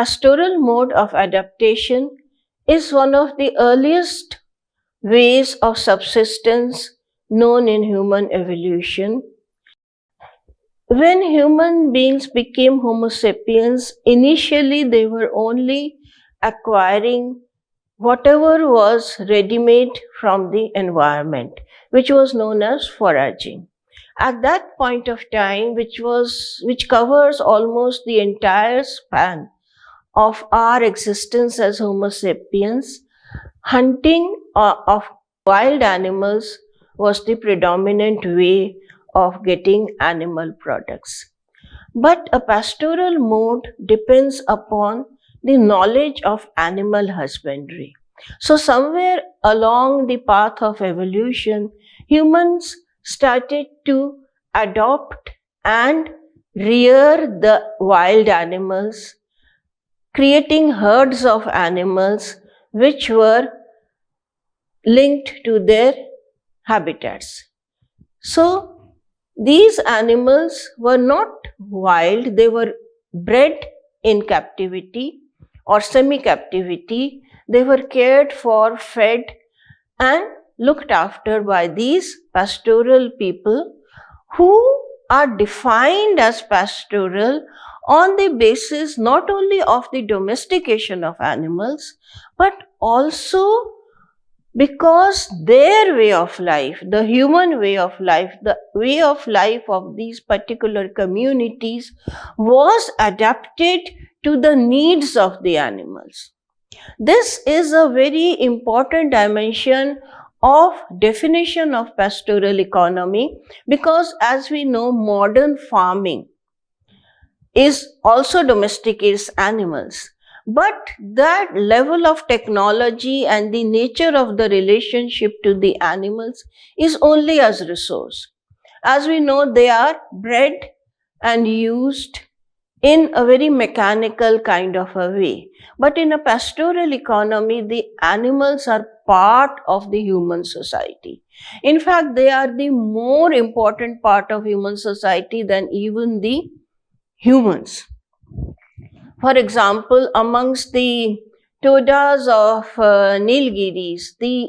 pastoral mode of adaptation is one of the earliest ways of subsistence known in human evolution. When human beings became Homo sapiens, initially they were only acquiring whatever was ready-made from the environment, which was known as foraging. At that point of time, which covers almost the entire span of our existence as Homo sapiens, hunting of wild animals was the predominant way of getting animal products. But a pastoral mode depends upon the knowledge of animal husbandry. So, somewhere along the path of evolution, humans started to adopt and rear the wild animals, creating herds of animals which were linked to their habitats. So, these animals were not wild, they were bred in captivity or semi captivity. They were cared for, fed, and looked after by these pastoral people who are defined as pastoral on the basis not only of the domestication of animals but also because their way of life, the human way of life, the way of life of these particular communities was adapted to the needs of the animals. This is a very important dimension of definition of pastoral economy, because as we know, modern farming is also domesticates animals. But that level of technology and the nature of the relationship to the animals is only as resource. As we know, they are bred and used in a very mechanical kind of a way. But in a pastoral economy, the animals are part of the human society. In fact, they are the more important part of human society than even the humans. For example, amongst the Todas of Nilgiris, the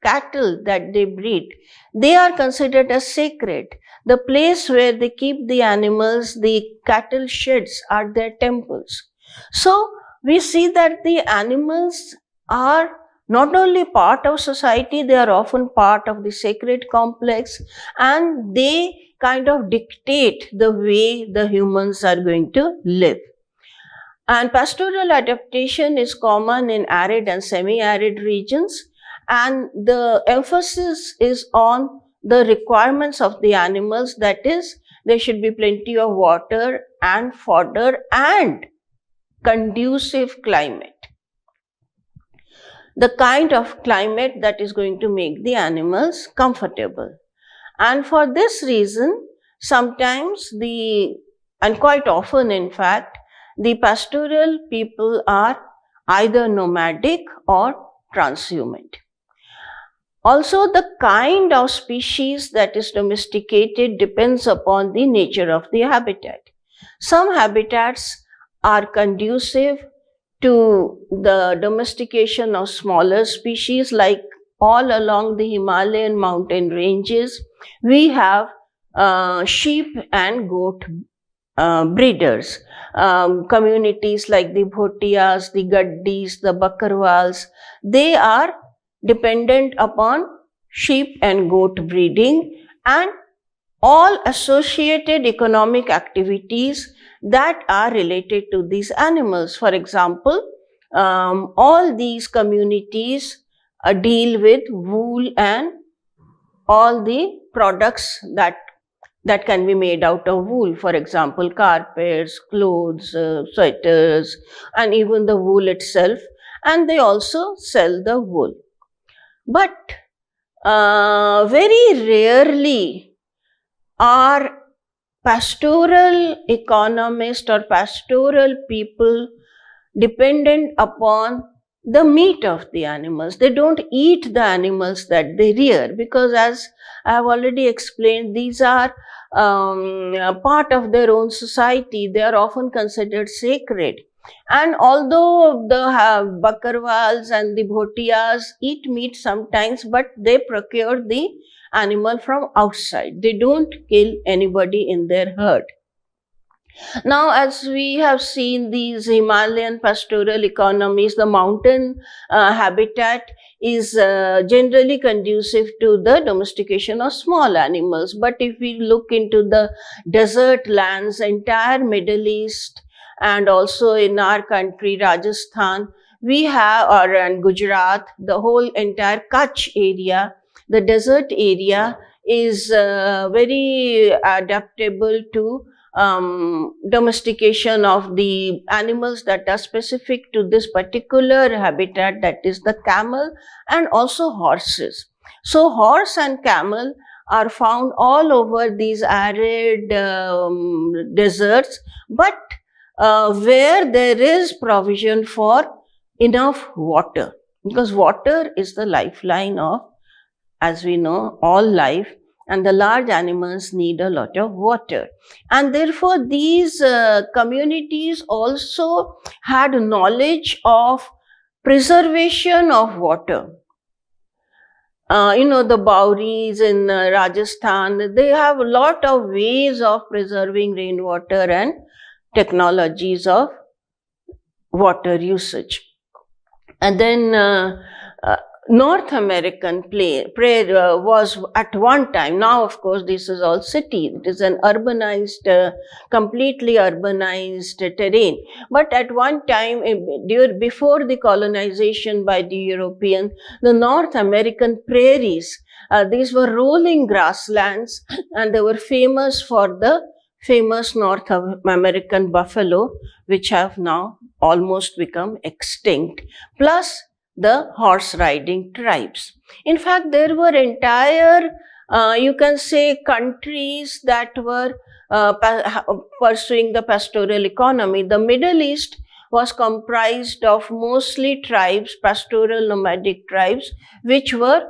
cattle that they breed, they are considered as sacred. The place where they keep the animals, the cattle sheds, are their temples. So we see that the animals are not only part of society, they are often part of the sacred complex, and they kind of dictate the way the humans are going to live. And pastoral adaptation is common in arid and semi-arid regions, and the emphasis is on the requirements of the animals, that is, there should be plenty of water and fodder and conducive climate. The kind of climate that is going to make the animals comfortable. And for this reason, sometimes and quite often in fact, the pastoral people are either nomadic or transhumant. Also, the kind of species that is domesticated depends upon the nature of the habitat. Some habitats are conducive to the domestication of smaller species, like all along the Himalayan mountain ranges, we have sheep and goat breeders. Communities like the Bhotiyas, the Gaddis, the Bakarwals, they are dependent upon sheep and goat breeding and all associated economic activities that are related to these animals. For example, all these communities deal with wool and all the products that can be made out of wool. For example, carpets, clothes, sweaters, and even the wool itself. And they also sell the wool. But very rarely are pastoral economists or pastoral people dependent upon the meat of the animals. They don't eat the animals that they rear, because as I have already explained, these are part of their own society. They are often considered sacred. And although the bakarwals and the bhotias eat meat sometimes, but they procure the animal from outside. They don't kill anybody in their herd. Now, as we have seen these Himalayan pastoral economies, the mountain habitat is generally conducive to the domestication of small animals. But if we look into the desert lands, entire Middle East, and also in our country, Rajasthan, we have, or and Gujarat, the whole entire Kutch area, the desert area is very adaptable to domestication of the animals that are specific to this particular habitat, that is the camel and also horses. So horse and camel are found all over these arid deserts, but where there is provision for enough water, because water is the lifeline of, as we know, all life, and the large animals need a lot of water. And therefore, these communities also had knowledge of preservation of water. The Bauris in Rajasthan, they have a lot of ways of preserving rainwater and technologies of water usage. And then North American prairie was at one time, now of course this is all city, it is an urbanized, completely urbanized terrain. But at one time, before the colonization by the European, the North American prairies, these were rolling grasslands, and they were famous for the famous North American buffalo, which have now almost become extinct, plus the horse riding tribes. In fact, there were entire, you can say, countries that were pursuing the pastoral economy. The Middle East was comprised of mostly tribes, pastoral nomadic tribes, which were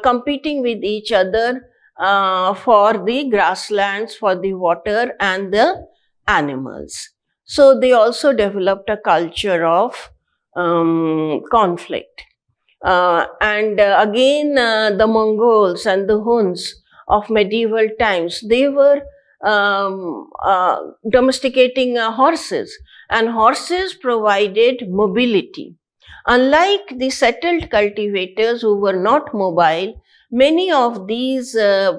competing with each other for the grasslands, for the water and the animals. So they also developed a culture of conflict. Again, the Mongols and the Huns of medieval times, they were domesticating horses, and horses provided mobility. Unlike the settled cultivators who were not mobile, many of these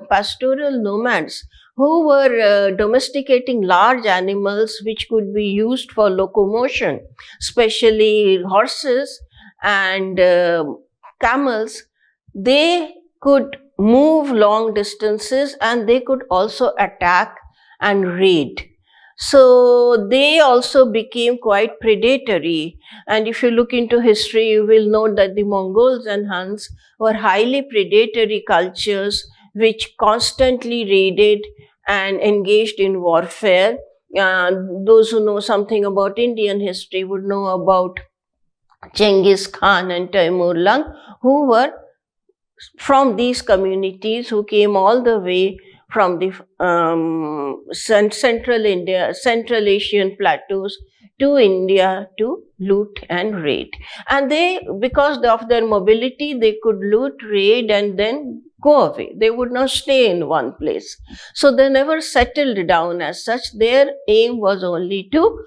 pastoral nomads who were domesticating large animals which could be used for locomotion, especially horses and camels, they could move long distances and they could also attack and raid. So they also became quite predatory. And if you look into history, you will note that the Mongols and Huns were highly predatory cultures which constantly raided and engaged in warfare. Those who know something about Indian history would know about Genghis Khan and Timur Lenk, who were from these communities, who came all the way from the Central India, Central Asian plateaus to India to loot and raid. And they, because of their mobility, they could loot, raid, and then go away. They would not stay in one place. So they never settled down as such. Their aim was only to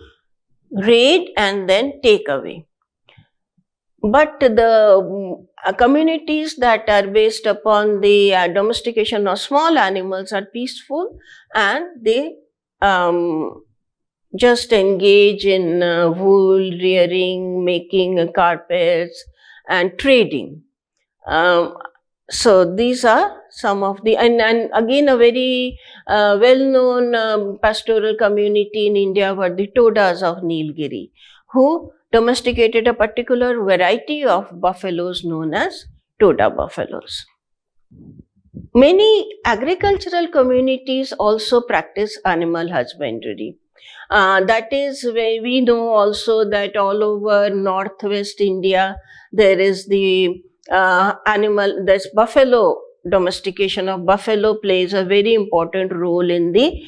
raid and then take away. But the communities that are based upon the domestication of small animals are peaceful, and they just engage in wool rearing, making carpets, and trading. So these are some of the, and again a very well-known pastoral community in India were the Todas of Nilgiri, who domesticated a particular variety of buffaloes known as Toda buffaloes. Many agricultural communities also practice animal husbandry. That is where we know also that all over northwest India there is the there's buffalo, domestication of buffalo plays a very important role in the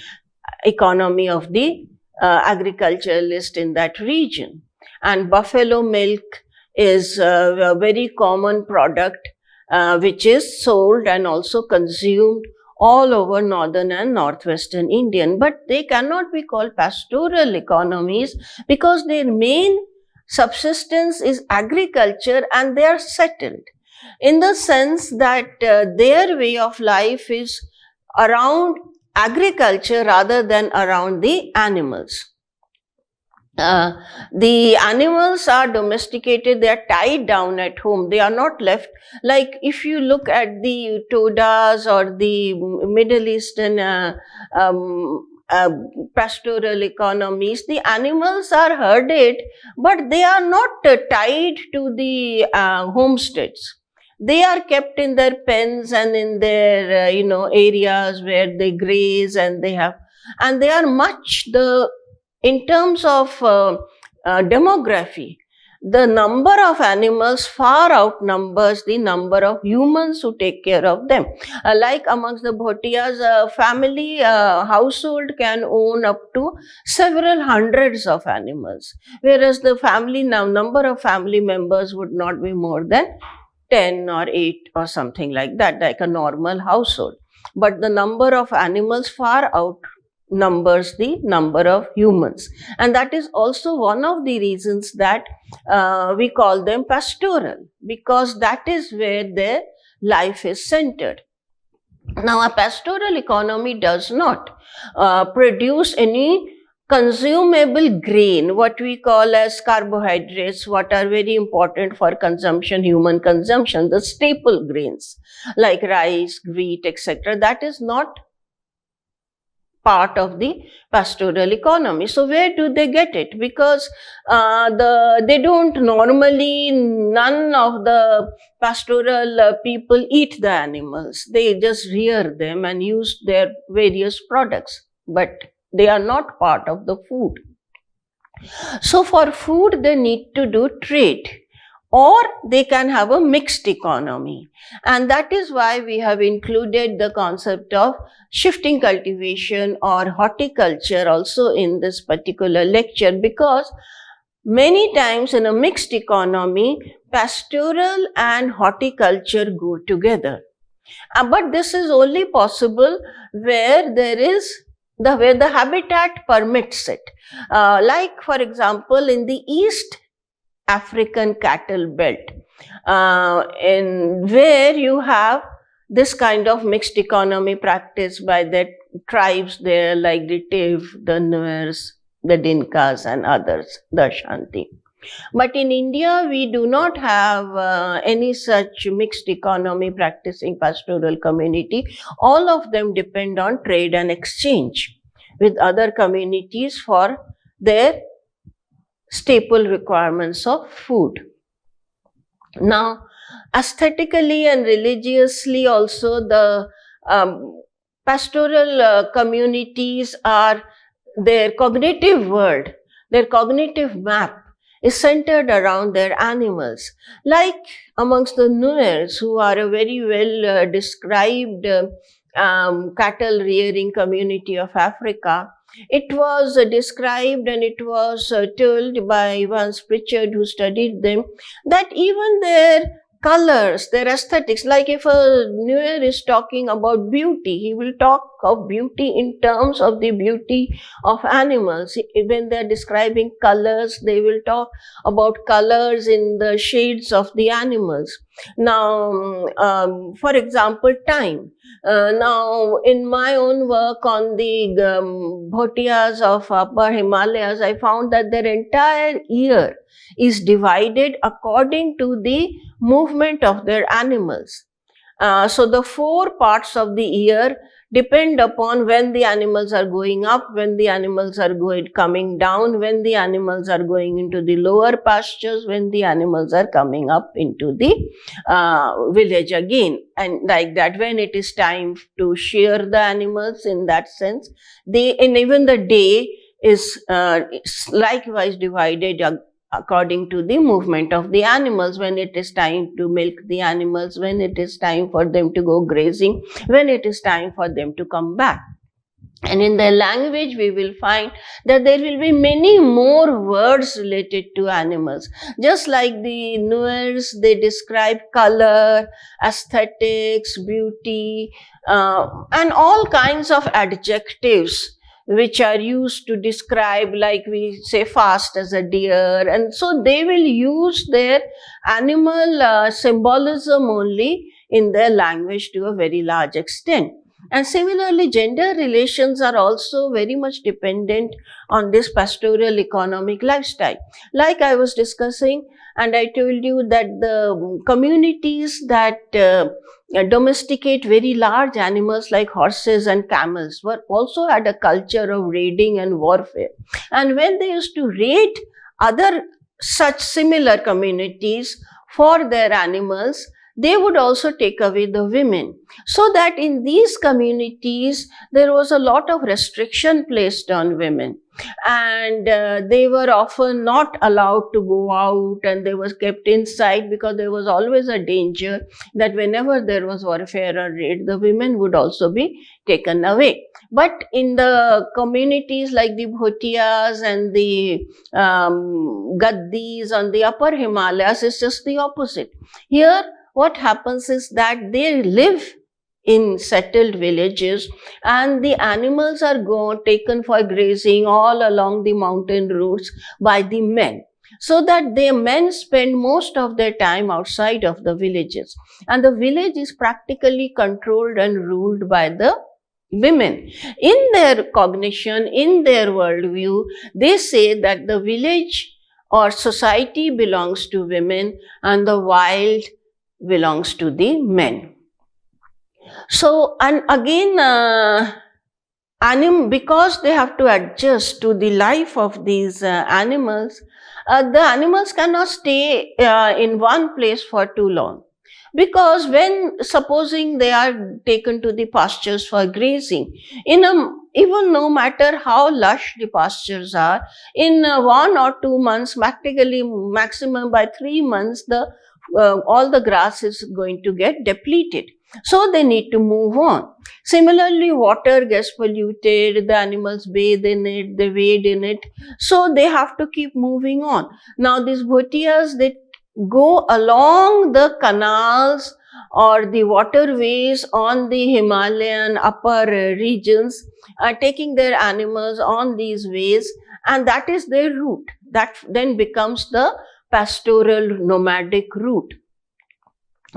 economy of the agriculturalist in that region. And buffalo milk is a very common product which is sold and also consumed all over northern and northwestern Indian. But they cannot be called pastoral economies because their main subsistence is agriculture, and they are settled in the sense that their way of life is around agriculture rather than around the animals. The animals are domesticated, they are tied down at home, they are not left. Like if you look at the Todas or the Middle Eastern pastoral economies, the animals are herded, but they are not tied to the homesteads. They are kept in their pens and in their areas where they graze, and they are much in terms of demography, the number of animals far outnumbers the number of humans who take care of them. Like amongst the Bhotiyas, a family household can own up to several hundreds of animals, whereas the family number of family members would not be more than 10 or 8 or something like that, like a normal household. But the number of animals far outnumbers the number of humans. And that is also one of the reasons that we call them pastoral, because that is where their life is centered. Now, a pastoral economy does not produce any consumable grain, what we call as carbohydrates, what are very important for consumption, human consumption, the staple grains like rice, wheat, etc. That is not part of the pastoral economy. So where do they get it? Because they don't normally, none of the pastoral people eat the animals. They just rear them and use their various products, but they are not part of the food. So for food, they need to do trade, or they can have a mixed economy. And that is why we have included the concept of shifting cultivation or horticulture also in this particular lecture, because many times in a mixed economy, pastoral and horticulture go together. But this is only possible where where the habitat permits it. Like for example, in the East African cattle belt, in where you have this kind of mixed economy practiced by the tribes there, like the Tiv, the Nuers, the Dinkas and others, the Ashanti. But in India, we do not have any such mixed economy practicing pastoral community. All of them depend on trade and exchange with other communities for their staple requirements of food. Now, aesthetically and religiously also, the pastoral communities are, their cognitive world, their cognitive map is centered around their animals. Like amongst the Nuers, who are a very well described cattle rearing community of Africa, it was described and it was told by Vance Pritchard, who studied them, that even their colors, their aesthetics, like if a Nuer is talking about beauty, he will talk of beauty in terms of the beauty of animals. When they are describing colors, they will talk about colors in the shades of the animals. Now, for example, time. Now, in my own work on the Bhotiyas of Upper Himalayas, I found that their entire year is divided according to the movement of their animals. So the 4 parts of the year depend upon when the animals are going up, when the animals are coming down, when the animals are going into the lower pastures, when the animals are coming up into the village again. And like that, when it is time to shear the animals, in that sense, and even the day is likewise divided according to the movement of the animals, when it is time to milk the animals, when it is time for them to go grazing, when it is time for them to come back. And in their language, we will find that there will be many more words related to animals. Just like the Nuers, they describe color, aesthetics, beauty, and all kinds of adjectives which are used to describe, like we say, fast as a deer. And so they will use their animal symbolism only in their language to a very large extent. And similarly, gender relations are also very much dependent on this pastoral economic lifestyle. Like I was discussing, and I told you that the communities that domesticate very large animals like horses and camels were also had a culture of raiding and warfare. And when they used to raid other such similar communities for their animals, they would also take away the women. So that in these communities, there was a lot of restriction placed on women. And they were often not allowed to go out, and they were kept inside, because there was always a danger that whenever there was warfare or raid, the women would also be taken away. But in the communities like the Bhotiyas and the Gaddis on the upper Himalayas, it's just the opposite. Here, what happens is that they live in settled villages, and the animals are taken for grazing all along the mountain routes by the men, so that the men spend most of their time outside of the villages, and the village is practically controlled and ruled by the women. In their cognition, in their worldview, they say that the village or society belongs to women and the wild belongs to the men. So, and again, because they have to adjust to the life of these animals, the animals cannot stay in one place for too long. Because when, supposing they are taken to the pastures for grazing, even no matter how lush the pastures are, in 1 or 2 months, practically maximum by 3 months, all the grass is going to get depleted. So they need to move on. Similarly, water gets polluted, the animals bathe in it, they wade in it, so they have to keep moving on. Now these Bhotiyas, they go along the canals or the waterways on the Himalayan upper regions, taking their animals on these ways, and that is their route. That then becomes the pastoral nomadic route.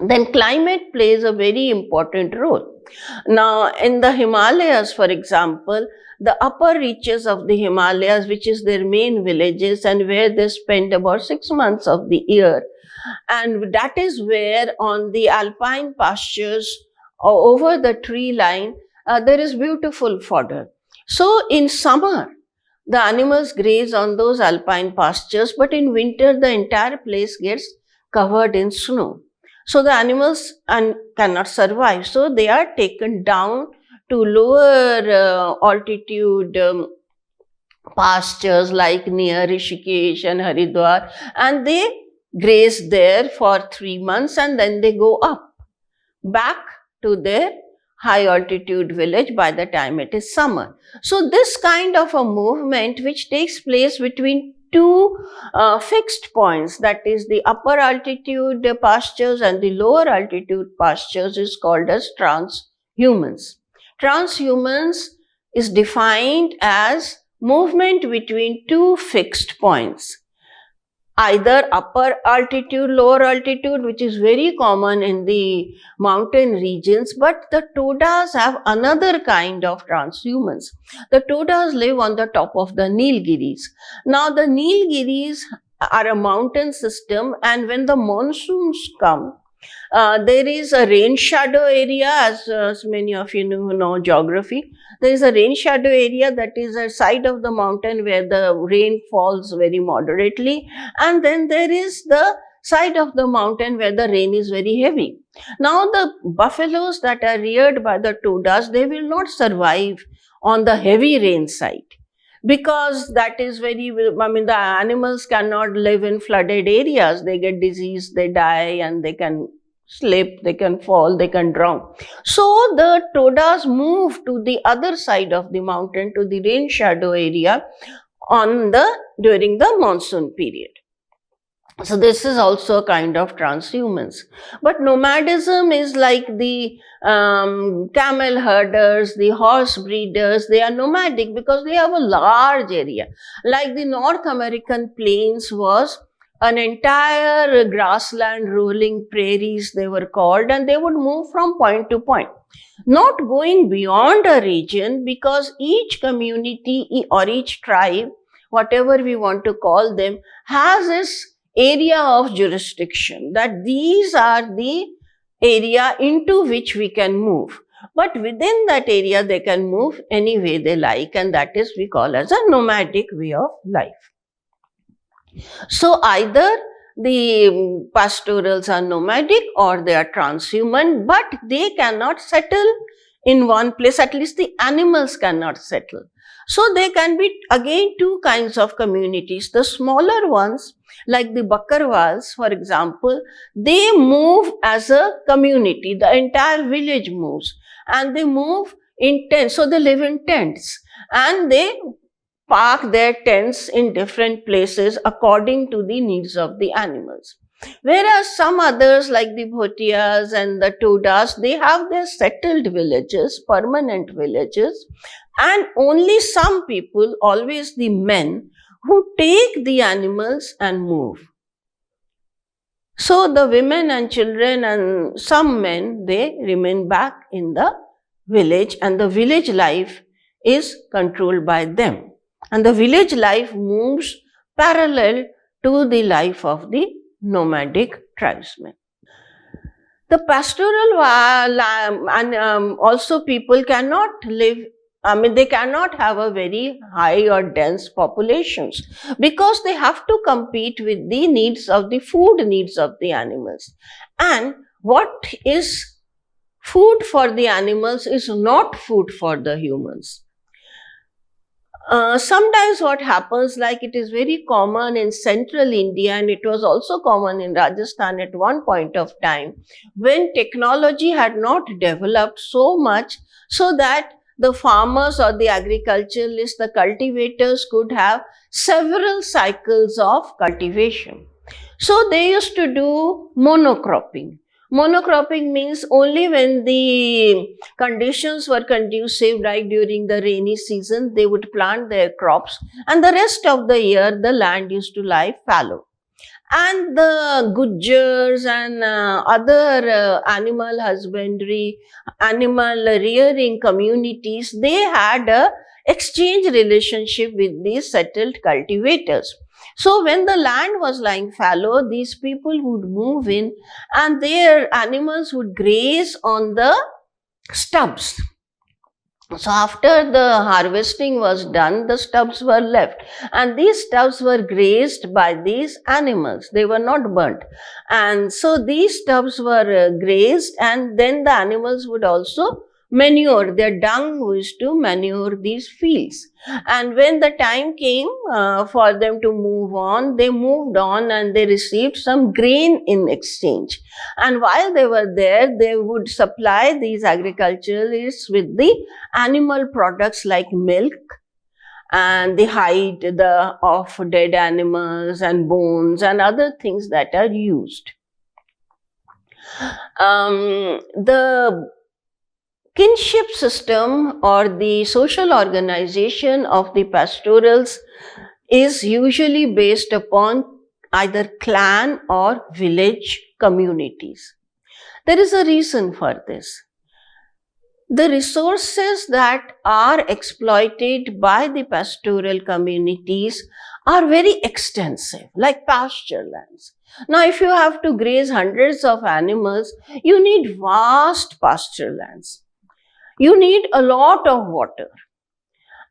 Then climate plays a very important role. Now, in the Himalayas, for example, the upper reaches of the Himalayas, which is their main villages and where they spend about 6 months of the year, and that is where on the alpine pastures or over the tree line, there is beautiful fodder. So in summer, the animals graze on those alpine pastures, but in winter, the entire place gets covered in snow. So the animals cannot survive. So they are taken down to lower altitude pastures like near Rishikesh and Haridwar, and they graze there for 3 months, and then they go up back to their high altitude village by the time it is summer. So this kind of a movement which takes place between two fixed points, that is the upper altitude pastures and the lower altitude pastures, is called as transhumance. Transhumance is defined as movement between two fixed points, either upper altitude, lower altitude, which is very common in the mountain regions, but the Todas have another kind of transhumance. The Todas live on the top of the Nilgiris. Now, the Nilgiris are a mountain system, and when the monsoons come, there is a rain shadow area, as many of you know geography. There is a rain shadow area that is a side of the mountain where the rain falls very moderately, and then there is the side of the mountain where the rain is very heavy. Now the buffaloes that are reared by the Todas, they will not survive on the heavy rain side, because that is very, the animals cannot live in flooded areas. They get disease, they die, and they can slip, they can fall, they can drown. So the todas move to the other side of the mountain, to the rain shadow area during the monsoon period. So this is also a kind of transhumance. But nomadism is like the camel herders, the horse breeders. They are nomadic because they have a large area. Like the North American plains was an entire grassland, rolling prairies they were called, and they would move from point to point, not going beyond a region, because each community or each tribe, whatever we want to call them, has its area of jurisdiction, that these are the area into which we can move. But within that area, they can move any way they like, and that is we call as a nomadic way of life. So either the pastorals are nomadic or they are transhuman, but they cannot settle in one place. At least the animals cannot settle. So there can be again two kinds of communities. The smaller ones, like the Bakarwals, for example, they move as a community. The entire village moves, and they move in tents. So they live in tents, and they park their tents in different places according to the needs of the animals. Whereas some others, like the Bhotiyas and the Todas, they have their settled villages, permanent villages, and only some people, always the men, who take the animals and move. So the women and children and some men, they remain back in the village, and the village life is controlled by them. And the village life moves parallel to the life of the nomadic tribesmen. The pastoral and also people cannot live, they cannot have a very high or dense populations, because they have to compete with the needs of the food needs of the animals. And what is food for the animals is not food for the humans. Sometimes what happens, like it is very common in central India, and it was also common in Rajasthan at one point of time, when technology had not developed so much so that the farmers or the agriculturalists, the cultivators, could have several cycles of cultivation. So they used to do monocropping. Monocropping means only when the conditions were conducive, like during the rainy season, they would plant their crops, and the rest of the year the land used to lie fallow. And the Gujjars and other animal husbandry, animal rearing communities, they had a exchange relationship with these settled cultivators. So when the land was lying fallow, these people would move in, and their animals would graze on the stubs. So after the harvesting was done, the stubs were left, and these stubs were grazed by these animals. They were not burnt. And so these stubs were grazed, and then the animals would also manure. Their dung used to manure these fields. And when the time came for them to move on, they moved on, and they received some grain in exchange. And while they were there, they would supply these agriculturalists with the animal products like milk and the hide of dead animals and bones and other things that are used. The kinship system or the social organization of the pastorals is usually based upon either clan or village communities. There is a reason for this. The resources that are exploited by the pastoral communities are very extensive, like pasture lands. Now, if you have to graze hundreds of animals, you need vast pasture lands. You need a lot of water.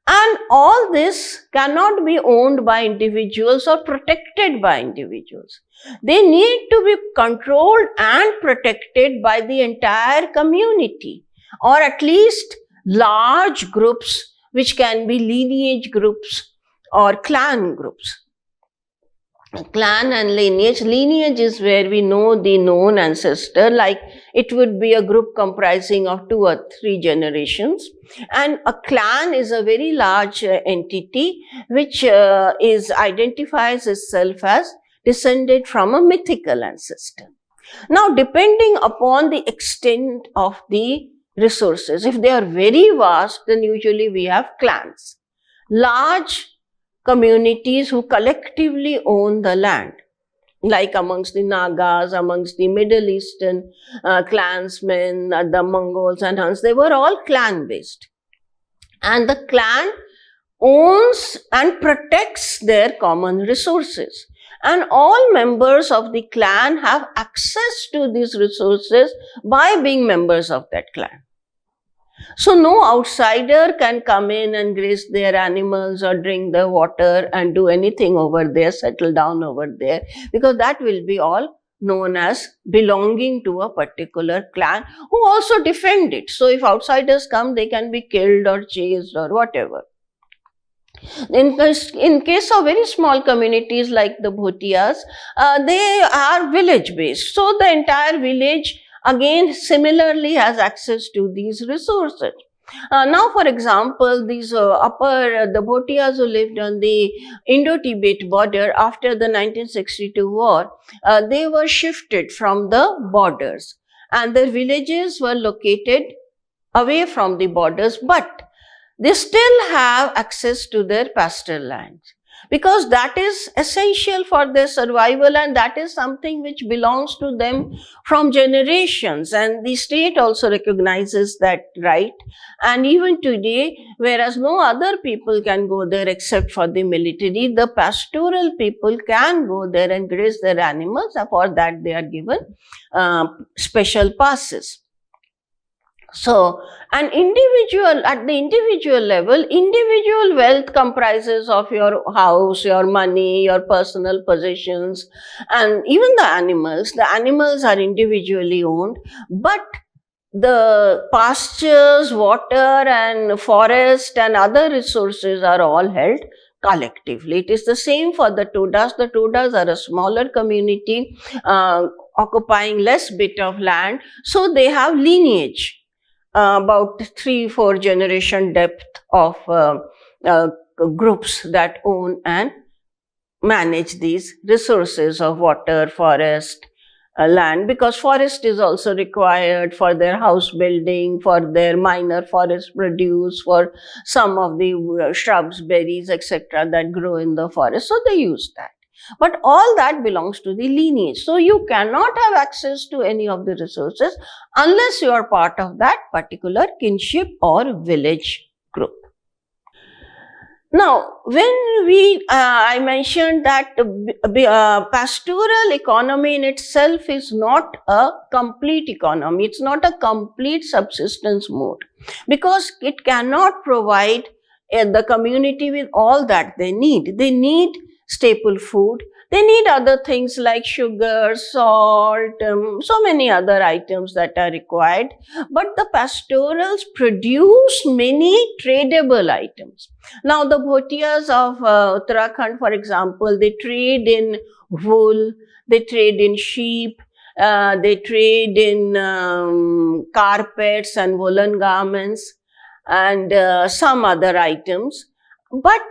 And all this cannot be owned by individuals or protected by individuals. They need to be controlled and protected by the entire community, or at least large groups, which can be lineage groups or clan groups. Clan and lineage. Lineage is where we know the known ancestor, like it would be a group comprising of 2 or 3 generations. And a clan is a very large entity which is identifies itself as descended from a mythical ancestor. Now, depending upon the extent of the resources, if they are very vast, then usually we have clans. Large communities who collectively own the land, like amongst the Nagas, amongst the Middle Eastern clansmen, the Mongols and Huns, they were all clan based. And the clan owns and protects their common resources. And all members of the clan have access to these resources by being members of that clan. So no outsider can come in and graze their animals or drink the water and do anything over there, settle down over there, because that will be all known as belonging to a particular clan who also defend it. So if outsiders come, they can be killed or chased or whatever. In case of very small communities like the Bhotiyas, they are village based. So the entire village again similarly has access to these resources. Now, for example, these the Bhotiyas who lived on the Indo-Tibet border after the 1962 war, they were shifted from the borders and their villages were located away from the borders, but they still have access to their pastoral lands because that is essential for their survival and that is something which belongs to them from generations, and the state also recognizes that right. And even today, whereas no other people can go there except for the military, the pastoral people can go there and graze their animals. For that they are given special passes. So, at the individual level, individual wealth comprises of your house, your money, your personal possessions, and even the animals. The animals are individually owned, but the pastures, water, and forest and other resources are all held collectively. It is the same for the Todas. The Todas are a smaller community occupying less bit of land, so they have lineage. About 3-4 generation depth of groups that own and manage these resources of water, forest, land, because forest is also required for their house building, for their minor forest produce, for some of the shrubs, berries, etc. that grow in the forest. So they use that. But all that belongs to the lineage. So you cannot have access to any of the resources unless you are part of that particular kinship or village group. Now, when I mentioned that pastoral economy in itself is not a complete economy. It's not a complete subsistence mode because it cannot provide the community with all that they need. They need staple food. They need other things like sugar, salt, so many other items that are required. But the pastorals produce many tradable items. Now, the Bhotiyas of Uttarakhand, for example, they trade in wool, they trade in sheep, they trade in carpets and woolen garments and some other items. But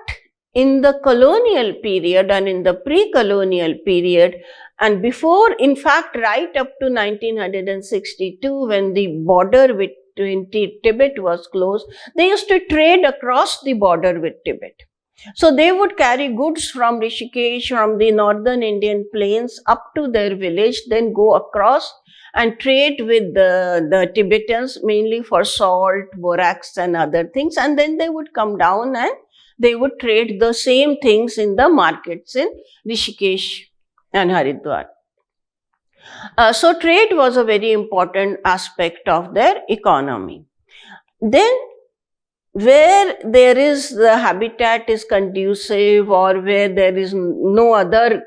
in the colonial period and in the pre-colonial period and before, in fact, right up to 1962 when the border between Tibet was closed, they used to trade across the border with Tibet. So they would carry goods from Rishikesh, from the northern Indian plains up to their village, then go across and trade with the Tibetans mainly for salt, borax and other things, and then they would come down and they would trade the same things in the markets in Rishikesh and Haridwar. So trade was a very important aspect of their economy. Then where there is the habitat is conducive or where there is no other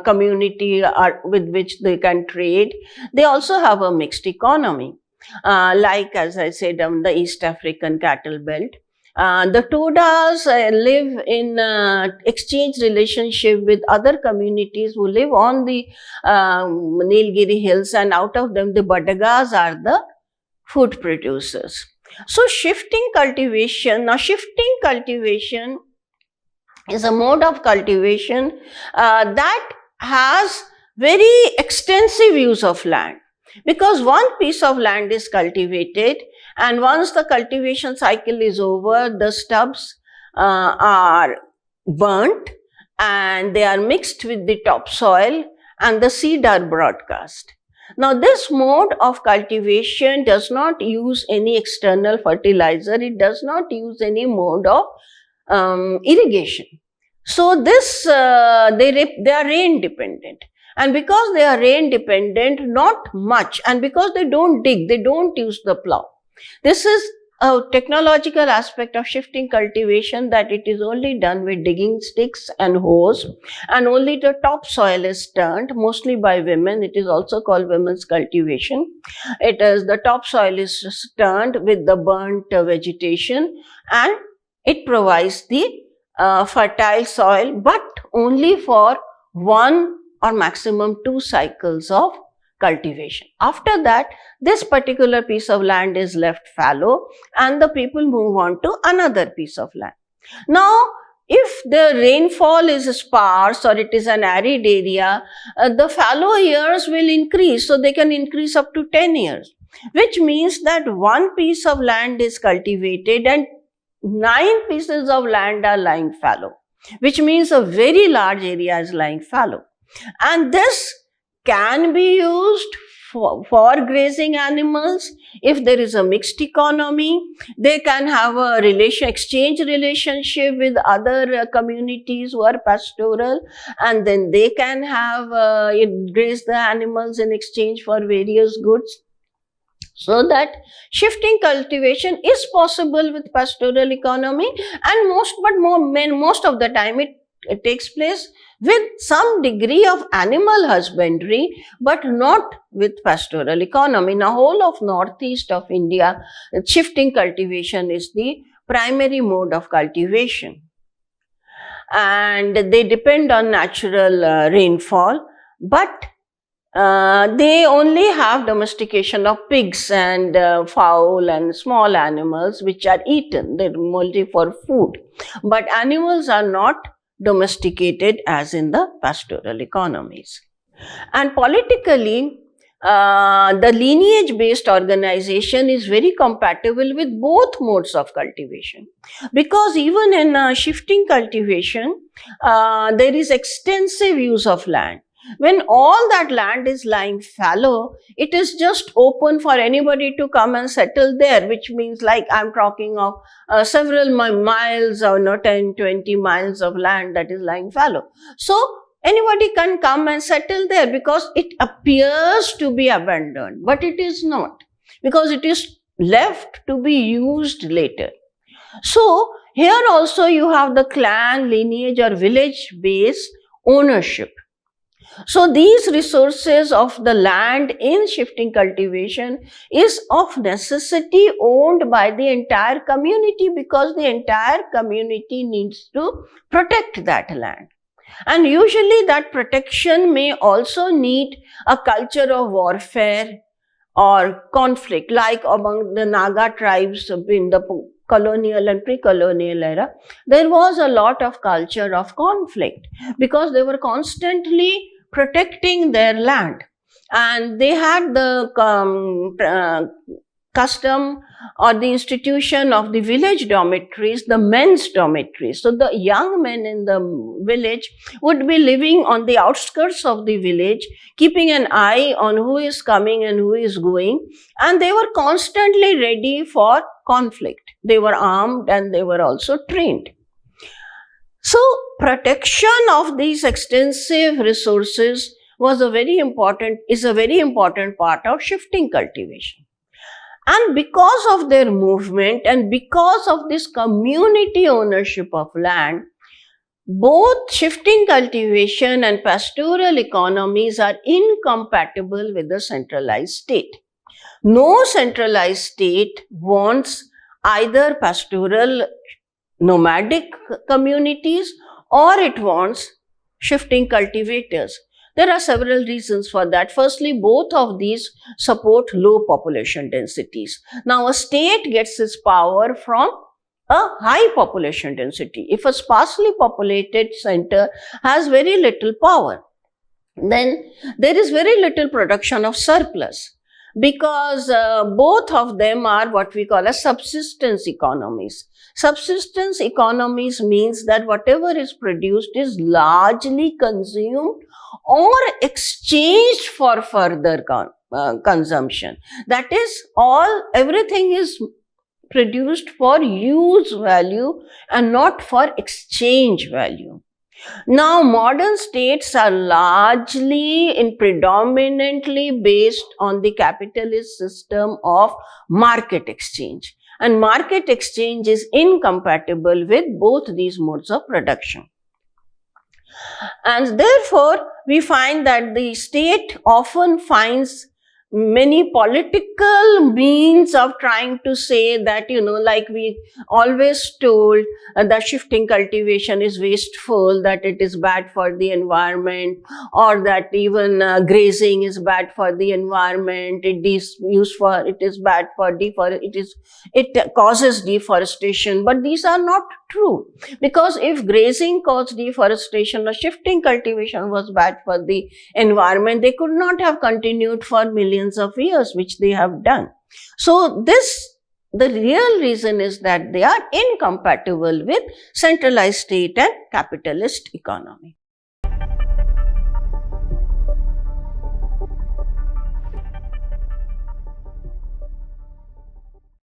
community with which they can trade, they also have a mixed economy. Like as I said, the East African cattle belt. The Todas live in exchange relationship with other communities who live on the Nilgiri hills, and out of them the Badagas are the food producers. So shifting cultivation is a mode of cultivation that has very extensive use of land, because one piece of land is cultivated, and once the cultivation cycle is over, the stubs are burnt and they are mixed with the topsoil and the seed are broadcast. Now, this mode of cultivation does not use any external fertilizer, it does not use any mode of irrigation. So this they are rain dependent, and because they are rain dependent, not much, and because they don't dig, they don't use the plow. This is a technological aspect of shifting cultivation, that it is only done with digging sticks and hoes, and only the topsoil is turned, mostly by women. It is also called women's cultivation. It is the topsoil is turned with the burnt vegetation, and it provides the fertile soil, but only for one or maximum 2 cycles of cultivation. After that, this particular piece of land is left fallow and the people move on to another piece of land. Now, if the rainfall is sparse or it is an arid area, the fallow years will increase, so they can increase up to 10 years, which means that one piece of land is cultivated and 9 pieces of land are lying fallow, which means a very large area is lying fallow. And this can be used for grazing animals. If there is a mixed economy, they can have a exchange relationship with other communities who are pastoral, and then they can have graze the animals in exchange for various goods. So that shifting cultivation is possible with pastoral economy, and most of the time it takes place with some degree of animal husbandry, but not with pastoral economy. Now, whole of northeast of India, shifting cultivation is the primary mode of cultivation, and they depend on natural rainfall, but they only have domestication of pigs and fowl and small animals which are eaten. They're mostly for food, but animals are not domesticated as in the pastoral economies. And politically, the lineage-based organization is very compatible with both modes of cultivation, because even in shifting cultivation, there is extensive use of land. When all that land is lying fallow, it is just open for anybody to come and settle there, which means, like, I'm talking of several miles or 10, 20 miles of land that is lying fallow. So anybody can come and settle there because it appears to be abandoned, but it is not, because it is left to be used later. So here also you have the clan, lineage or village-based ownership. So these resources of the land in shifting cultivation is of necessity owned by the entire community, because the entire community needs to protect that land. And usually that protection may also need a culture of warfare or conflict, like among the Naga tribes in the colonial and pre-colonial era. There was a lot of culture of conflict because they were constantly protecting their land, and they had the custom or the institution of the village dormitories, the men's dormitories. So the young men in the village would be living on the outskirts of the village, keeping an eye on who is coming and who is going, and they were constantly ready for conflict. They were armed and they were also trained. So protection of these extensive resources is a very important part of shifting cultivation. And because of their movement and because of this community ownership of land, both shifting cultivation and pastoral economies are incompatible with the centralized state. No centralized state wants either pastoral nomadic communities or it wants shifting cultivators. There are several reasons for that. Firstly, both of these support low population densities. Now, a state gets its power from a high population density. If a sparsely populated center has very little power, then there is very little production of surplus, because both of them are what we call as subsistence economies. Subsistence economies means that whatever is produced is largely consumed or exchanged for further consumption. That is, everything is produced for use value and not for exchange value. Now, modern states are largely and predominantly based on the capitalist system of market exchange. And market exchange is incompatible with both these modes of production. And therefore, we find that the state often finds many political means of trying to say that, like we always told, that shifting cultivation is wasteful, that it is bad for the environment, or that even grazing is bad for the environment, it is bad for it causes deforestation. But these are not true, because if grazing caused deforestation or shifting cultivation was bad for the environment, they could not have continued for millions of years, which they have done. So the real reason is that they are incompatible with centralized state and capitalist economy.